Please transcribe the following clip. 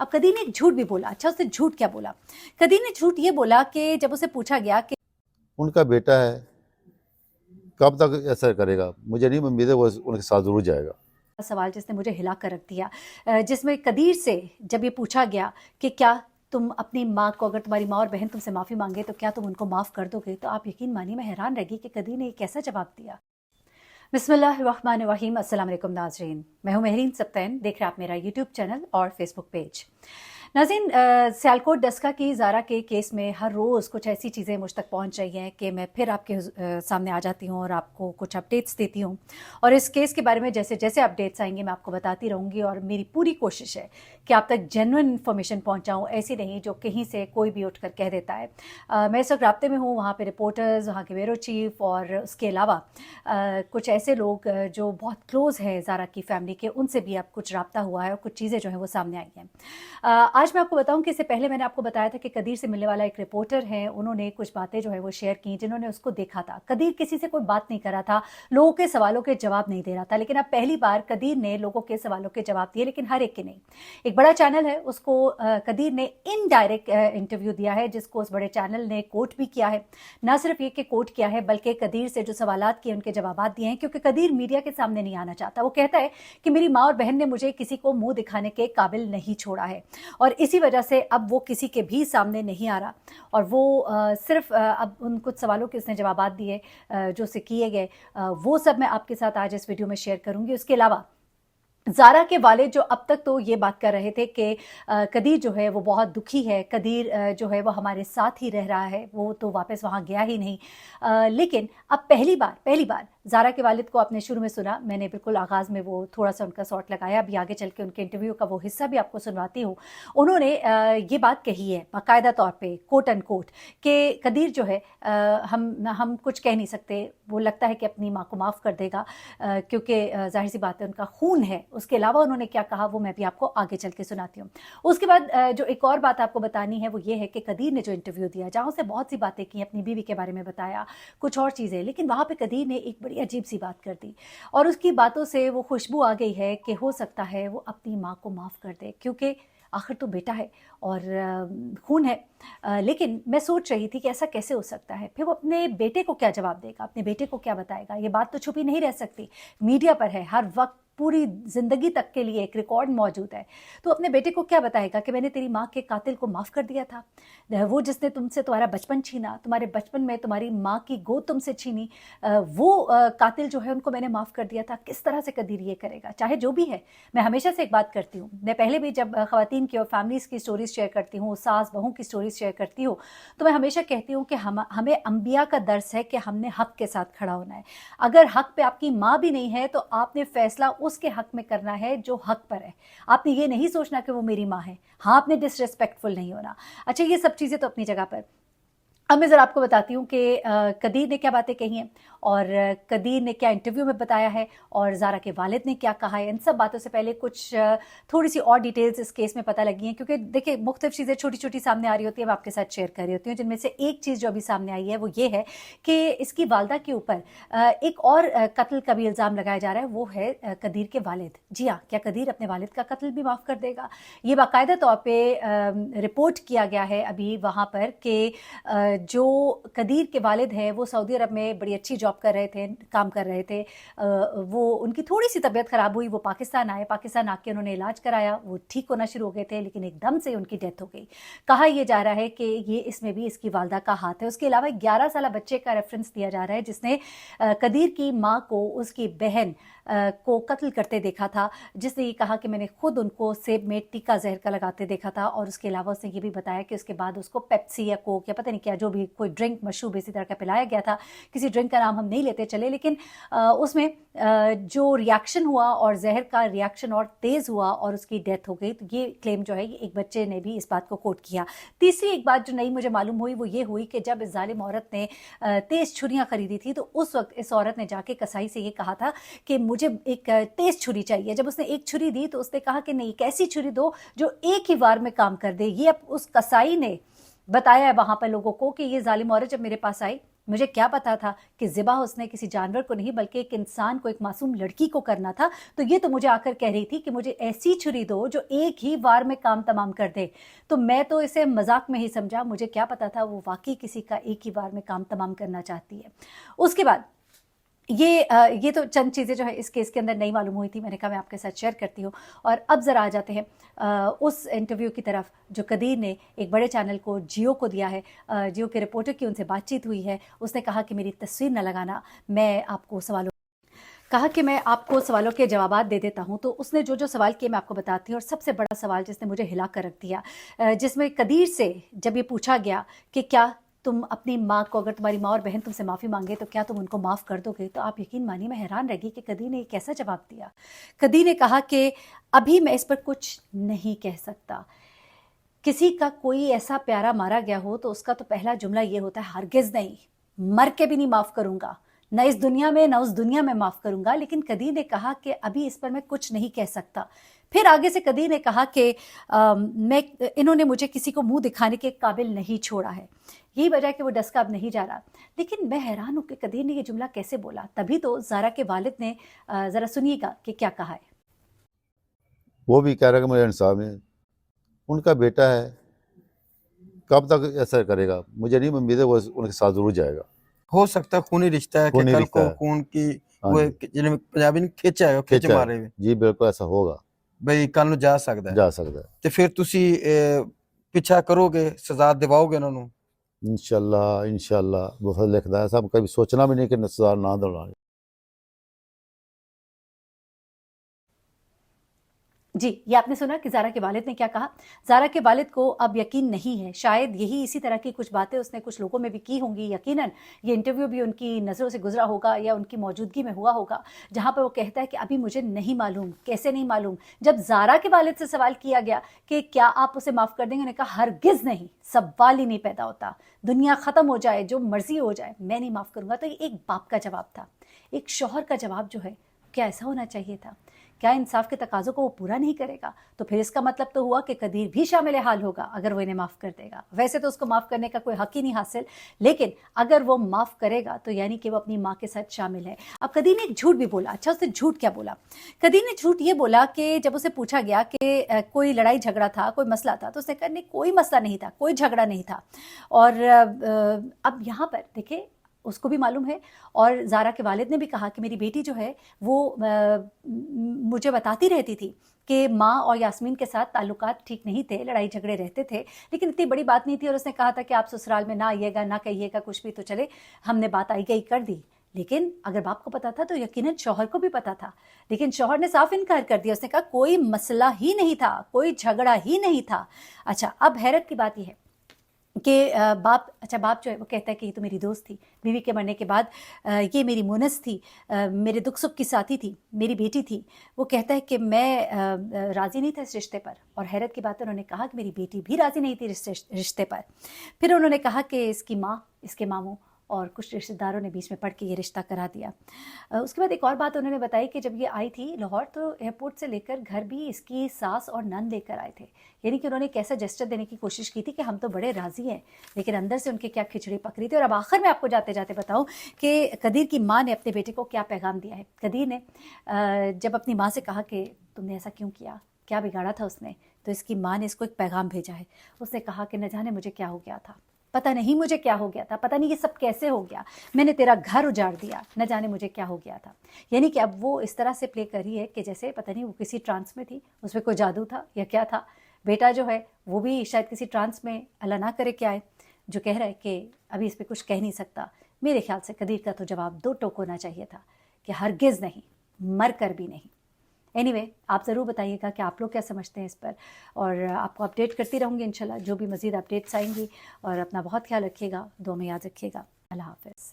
اب कदीर ने एक झूठ भी बोला. अच्छा, उसने झूठ क्या बोला? कदीर ने झूठ ये बोला कि जब उसे पूछा गया कि उनका बेटा है, कब तक असर करेगा, मुझे नहीं उम्मीद है, वो उनके साथ ज़रूर जाएगा. सवाल जिसने मुझे हिला कर रख दिया, जिसमें कदीर से जब ये पूछा गया कि क्या तुम अपनी माँ को, अगर तुम्हारी माँ और बहन तुमसे माफ़ी मांगे तो क्या तुम उनको माफ़ कर दोगे, तो आप यकीन मानिए मैं हैरान रह गई कि कदीर ने एक ऐसा जवाब दिया. बिस्मिल्लाहिर्रहमानिर्रहीम. अस्सलाम वालेकुम नाज़रीन, मैं हूँ महरीन सब्तैन. देख रहे हैं आप मेरा यूट्यूब चैनल और फेसबुक पेज. नाज़रीन, सियालकोट डस्का की ज़ारा के केस में हर रोज़ कुछ ऐसी चीज़ें मुझ तक पहुंच रही हैं कि मैं फिर आपके सामने आ जाती हूं और आपको कुछ अपडेट्स देती हूं. और इस केस के बारे में जैसे जैसे अपडेट्स आएंगे मैं आपको बताती रहूँगी. और मेरी पूरी कोशिश है कि आप तक जेन्युइन इन्फॉर्मेशन पहुँचाऊँ, ऐसी नहीं जो कहीं से कोई भी उठकर कह देता है. मैं इस वक्त राब्ते में हूँ वहाँ पर रिपोर्टर्स, वहाँ के ब्यूरो चीफ और उसके अलावा कुछ ऐसे लोग जो बहुत क्लोज़ हैं ज़ारा की फैमिली के, उनसे भी अब कुछ राब्ता हुआ है और कुछ चीज़ें जो हैं वो सामने आई हैं. आज मैं आपको बताऊं कि इससे पहले मैंने आपको बताया था कि कदीर से मिलने वाला एक रिपोर्टर है, उन्होंने कुछ बातें जो है वो शेयर की जिन्होंने उसको देखा था. कदीर किसी से कोई बात नहीं कर रहा था, लोगों के सवालों के जवाब नहीं दे रहा था, लेकिन अब पहली बार कदीर ने लोगों के सवालों के जवाब दिए, लेकिन हर एक के नहीं. एक बड़ा चैनल है उसको कदीर ने इनडायरेक्ट इंटरव्यू दिया है, जिसको उस बड़े चैनल ने कोट भी किया है. ना सिर्फ ये कि कोट किया है बल्कि कदीर से जो सवालात किए उनके जवाब दिए हैं, क्योंकि कदीर मीडिया के सामने नहीं आना चाहता. वो कहता है कि मेरी माँ और बहन ने मुझे किसी को मुंह दिखाने के काबिल नहीं छोड़ा है और इसी वजह से अब वो किसी के भी सामने नहीं आ रहा. और वो सिर्फ अब उन कुछ सवालों के उसने जवाब दिए जो उससे किए गए, वो सब मैं आपके साथ आज इस वीडियो में शेयर करूंगी. उसके अलावा ज़ारा के वालिद जो अब तक तो ये बात कर रहे थे कि कदीर जो है वो बहुत दुखी है, कदीर जो है वो हमारे साथ ही रह रहा है, वो तो वापस वहाँ गया ही नहीं. लेकिन अब पहली बार ज़ारा के वालिद को आपने शुरू में सुना, मैंने बिल्कुल आगाज़ में वो थोड़ा सा उनका शॉट लगाया, अभी आगे चल के उनके इंटरव्यू का वो हिस्सा भी आपको सुनवाती हूँ. उन्होंने ये बात कही है बाकायदा तौर पे कोट एंड कोट कि कदीर जो है हम कुछ कह नहीं सकते, वो लगता है कि अपनी माँ को माफ़ कर देगा क्योंकि जाहिर सी बात है उनका खून है. उसके अलावा उन्होंने क्या कहा वो मैं भी आपको आगे चल के सुनाती हूँ. उसके बाद जो एक और बात आपको बतानी है वो ये है कि कदीर ने जो इंटरव्यू दिया, जहाँ उसने बहुत सी बातें की, अपनी बीवी के बारे में बताया, कुछ और चीज़ें, लेकिन वहाँ पे कदीर ने एक बड़ी अजीब सी बात कर दी और उसकी बातों से वो खुशबू आ गई है कि हो सकता है वो अपनी माँ को माफ़ कर दे, क्योंकि आखिर तो बेटा है और खून है. लेकिन मैं सोच रही थी कि ऐसा कैसे हो सकता है. फिर वो अपने बेटे को क्या जवाब देगा, अपने बेटे को क्या बताएगा, ये बात तो छुपी नहीं रह सकती, मीडिया पर है, हर वक्त पूरी ज़िंदगी तक के लिए एक रिकॉर्ड मौजूद है. तो अपने बेटे को क्या बताएगा कि मैंने तेरी माँ के कातिल को माफ़ कर दिया था, वो जिसने तुमसे तुम्हारा बचपन छीना, तुम्हारे बचपन में तुम्हारी माँ की गोद तुमसे छीनी, वो कातिल जो है उनको मैंने माफ़ कर दिया था. किस तरह से कदीर ये करेगा? चाहे जो भी है, मैं हमेशा से एक बात करती हूँ, मैं पहले भी जब ख़वातीन की और फैमिलीज़ की स्टोरीज़ शेयर करती हूँ, सास बहू की स्टोरीज़ शेयर करती हूँ, तो मैं हमेशा कहती हूँ कि हमें अंबिया का दर्स है कि हमने हक़ के साथ खड़ा होना है. अगर हक़ पे आपकी माँ भी नहीं है तो आपने फ़ैसला उसके हक़ में करना है जो हक़ पर है. आपने ये नहीं सोचना कि वो मेरी माँ है. हाँ, आपने डिसरिस्पेक्टफुल नहीं होना. अच्छा, ये सब चीज़ें तो अपनी जगह पर. अब मैं ज़रा आपको बताती हूँ कि कदीर ने क्या बातें कही हैं और कदीर ने क्या इंटरव्यू में बताया है और ज़ारा के वालिद ने क्या कहा है. इन सब बातों से पहले कुछ थोड़ी सी और डिटेल्स इस केस में पता लगी हैं, क्योंकि देखिए मुख्तलिफ चीज़ें छोटी छोटी सामने आ रही होती है, मैं आपके साथ शेयर कर रही होती हूँ. जिनमें से एक चीज़ जो अभी सामने आई है वो ये है कि इसकी वालदा के ऊपर एक और कत्ल का भी इल्ज़ाम लगाया जा रहा है, वो है कदीर के वालिद. जी हाँ, क्या कदीर अपने वालिद का कत्ल भी माफ़ कर देगा? ये बाकायदा तौर पर रिपोर्ट किया गया है अभी वहाँ पर कि जो कदीर के वालिद हैं वो सऊदी अरब में बड़ी अच्छी जॉब कर रहे थे, काम कर रहे थे. वो उनकी थोड़ी सी तबीयत ख़राब हुई, वो पाकिस्तान आए, पाकिस्तान आके उन्होंने इलाज कराया, वो ठीक होना शुरू हो गए थे, लेकिन एकदम से उनकी डेथ हो गई. कहा यह जा रहा है कि ये इसमें भी इसकी वालदा का हाथ है. उसके अलावा 11 साल बच्चे का रेफरेंस दिया जा रहा है जिसने कदीर की माँ को उसकी बहन को कत्ल करते देखा था, जिसने ये कहा कि मैंने खुद उनको सेब में टीका जहर का लगाते देखा था. और उसके अलावा उसने ये भी बताया कि उसके बाद उसको पेप्सी या कोक या पता नहीं क्या जो भी कोई ड्रिंक मशरूब इसी तरह का पिलाया गया था. किसी ड्रिंक का नाम हम नहीं लेते चले, लेकिन उसमें जो रिएक्शन हुआ और जहर का रिएक्शन और तेज़ हुआ और उसकी डेथ हो गई. तो ये क्लेम जो है एक बच्चे ने भी इस बात को कोट किया. तीसरी एक बात जो नई मुझे मालूम हुई वो ये हुई कि जब इस जालिम औरत ने तेज़ छुरियाँ खरीदी थी तो उस वक्त इस औरत ने जाके कसाई से ये कहा था कि मुझे एक तेज़ छुरी चाहिए. जब उसने एक छुरी दी तो उसने कहा कि नहीं, एक ऐसी छुरी दो जो एक ही वार में काम कर दे. ये अब उस कसाई ने बताया है वहाँ पर लोगों को कि ये जालिम औरत जब मेरे पास आई, मुझे क्या पता था कि ज़िबा उसने किसी जानवर को नहीं बल्कि एक इंसान को, एक मासूम लड़की को करना था। तो ये तो मुझे आकर कह रही थी कि मुझे ऐसी छुरी दो जो एक ही वार में काम तमाम कर दे। तो मैं तो इसे मजाक में ही समझा, मुझे क्या पता था वो वाकई किसी का एक ही वार में काम तमाम करना चाहती है। उसके बाद ये तो चंद चीज़ें जो है इस केस के अंदर नहीं मालूम हुई थी, मैंने कहा मैं आपके साथ शेयर करती हूँ। और अब ज़रा आ जाते हैं उस इंटरव्यू की तरफ जो कदीर ने एक बड़े चैनल को, जियो को दिया है। जियो के रिपोर्टर की उनसे बातचीत हुई है। उसने कहा कि मेरी तस्वीर न लगाना, मैं आपको सवालों के जवाबात दे देता हूं। तो उसने जो जो सवाल किए मैं आपको बताती हूँ। और सबसे बड़ा सवाल जिसने मुझे हिला कर रख दिया, जिसमें कदीर से जब ये पूछा गया कि क्या तुम अपनी माँ को, अगर तुम्हारी माँ और बहन तुमसे माफ़ी मांगे तो क्या तुम उनको माफ़ कर दोगे, तो आप यकीन मानिए मैं हैरान रह गई कि कदीर ने ये कैसा जवाब दिया। कदीर ने कहा कि अभी मैं इस पर कुछ नहीं कह सकता। किसी का कोई ऐसा प्यारा मारा गया हो तो उसका तो पहला जुमला ये होता है, हरगिज़ नहीं, मर के भी नहीं माफ़ करूँगा, न इस दुनिया में न उस दुनिया में माफ़ करूँगा। लेकिन कदीर ने कहा कि अभी इस पर मैं कुछ नहीं कह सकता। फिर आगे से कदीर ने कहा कि इन्होंने मुझे किसी को मुंह दिखाने के काबिल नहीं छोड़ा है। यही वजह है कि वो डस्का अब नहीं जा रहा। लेकिन मैं हैरान हूँ कि कदीर ने ये जुमला कैसे बोला। तभी तो ज़ारा के वालिद ने, ज़रा सुनिएगा कि क्या कहा है। वो भी कह रहा है कि मुझे इंसाफ है, उनका बेटा है, कब तक ऐसा करेगा। मुझे नहीं उम्मीद है वो उनके साथ जरूर जाएगा। हो सकता है खूनी रिश्ता है कि खूनी कल रिश्ता को है। खून की हाँ वो जी, जिन्हें पंजाबी ने खਿੱਚ ਆਇਓ ਖਿੱਚ खिंचा है। ਮਾਰੇ ਵੀ जी बिल्कुल ऐसा होगा, ਬਈ ਕੱਲ ਨੂੰ ਜਾ ਸਕਦਾ ਹੈ। जा सकता है। ਤੇ ਫਿਰ ਤੁਸੀਂ ਪਿੱਛਾ ਕਰੋਗੇ, ਸਜ਼ਾ ਦਿਵਾਓਗੇ ਉਹਨਾਂ ਨੂੰ? इंशाल्लाह इंशाल्लाह वो लिखता है सब, कभी सोचना भी नहीं कि नस्ल ना दौड़ाए। जी, ये आपने सुना कि ज़ारा के वालिद ने क्या कहा। ज़ारा के वालिद को अब यकीन नहीं है, शायद यही इसी तरह की कुछ बातें उसने कुछ लोगों में भी की होंगी। यकीनन ये इंटरव्यू भी उनकी नज़रों से गुजरा होगा या उनकी मौजूदगी में हुआ होगा, जहाँ पर वो कहता है कि अभी मुझे नहीं मालूम। कैसे नहीं मालूम? जब ज़ारा के वालिद से सवाल किया गया कि क्या आप उसे माफ़ कर देंगे, उन्होंने कहा हरगिज़ नहीं, सवाल ही नहीं पैदा होता। दुनिया ख़त्म हो जाए, जो मर्जी हो जाए, मैं नहीं माफ़ करूँगा। तो ये एक बाप का जवाब था, एक शौहर का जवाब जो है, क्या ऐसा होना चाहिए था? क्या इंसाफ के तकाज़ों को वो पूरा नहीं करेगा? तो फिर इसका मतलब तो हुआ कि कदीर भी शामिल हाल होगा अगर वो इन्हें माफ़ कर देगा। वैसे तो उसको माफ़ करने का कोई हक ही नहीं हासिल, लेकिन अगर वो माफ़ करेगा तो यानी कि वो अपनी माँ के साथ शामिल है। अब कदीर ने एक झूठ भी बोला। अच्छा, उसने झूठ क्या बोला? कदीर ने झूठ ये बोला कि जब उसे पूछा गया कि कोई लड़ाई झगड़ा था, कोई मसला था, तो उसने कहा नहीं, कोई मसला नहीं था, कोई झगड़ा नहीं था। और अब यहाँ पर देखिए, उसको भी मालूम है और ज़ारा के वालिद ने भी कहा कि मेरी बेटी जो है वो मुझे बताती रहती थी कि माँ और यास्मीन के साथ ताल्लुकात ठीक नहीं थे, लड़ाई झगड़े रहते थे, लेकिन इतनी बड़ी बात नहीं थी। और उसने कहा था कि आप ससुराल में ना आइएगा, ना कहिएगा कुछ भी, तो चले हमने बात आई गई कर दी। लेकिन अगर बाप को पता था तो यकीनन शौहर को भी पता था, लेकिन शौहर ने साफ इनकार कर दिया। उसने कहा कोई मसला ही नहीं था, कोई झगड़ा ही नहीं था। अच्छा, अब हैरत की बात यह है कि बाप जो है वो कहता है कि ये तो मेरी दोस्त थी, बीवी के मरने के बाद ये मेरी मुनस थी, मेरे दुख सुख की साथी थी, मेरी बेटी थी। वो कहता है कि मैं राज़ी नहीं था इस रिश्ते पर। और हैरत की बात है, उन्होंने कहा कि मेरी बेटी भी राज़ी नहीं थी रिश्ते पर। फिर उन्होंने कहा कि इसकी माँ, इसके मामू और कुछ रिश्तेदारों ने बीच में पड़ के ये रिश्ता करा दिया। उसके बाद एक और बात उन्होंने बताई कि जब ये आई थी लाहौर तो एयरपोर्ट से लेकर घर भी इसकी सास और नंद लेकर आए थे। यानी कि उन्होंने कैसा जेस्चर देने की कोशिश की थी कि हम तो बड़े राज़ी हैं, लेकिन अंदर से उनके क्या खिचड़ी पक रही थी। और अब आखिर में आपको जाते जाते बताऊं कि कदीर की माँ ने अपने बेटे को क्या पैगाम दिया है। कदीर ने जब अपनी माँ से कहा कि तुमने ऐसा क्यों किया, क्या बिगाड़ा था उसने, तो इसकी माँ ने इसको एक पैगाम भेजा है। उसने कहा कि न जाने मुझे क्या हो गया था, पता नहीं मुझे क्या हो गया था, पता नहीं ये सब कैसे हो गया, मैंने तेरा घर उजाड़ दिया, न जाने मुझे क्या हो गया था। यानी कि अब वो इस तरह से प्ले कर रही है कि जैसे पता नहीं वो किसी ट्रांस में थी, उसमें कोई जादू था या क्या था। बेटा जो है वो भी शायद किसी ट्रांस में, अल्लाह ना करे क्या है, जो कह रहा है कि अभी इस पर कुछ कह नहीं सकता। मेरे ख्याल से कदीर का तो जवाब दो टोक होना चाहिए था कि हरगिज़ नहीं, मर कर भी नहीं। एनीवे, आप ज़रूर बताइएगा कि आप लोग क्या समझते हैं इस पर, और आपको अपडेट करती रहूँगी इंशाल्लाह जो भी मज़ीद अपडेट्स आएंगी। और अपना बहुत ख्याल रखिएगा, दुआ में याद रखिएगा। अल्लाह हाफ़िज़।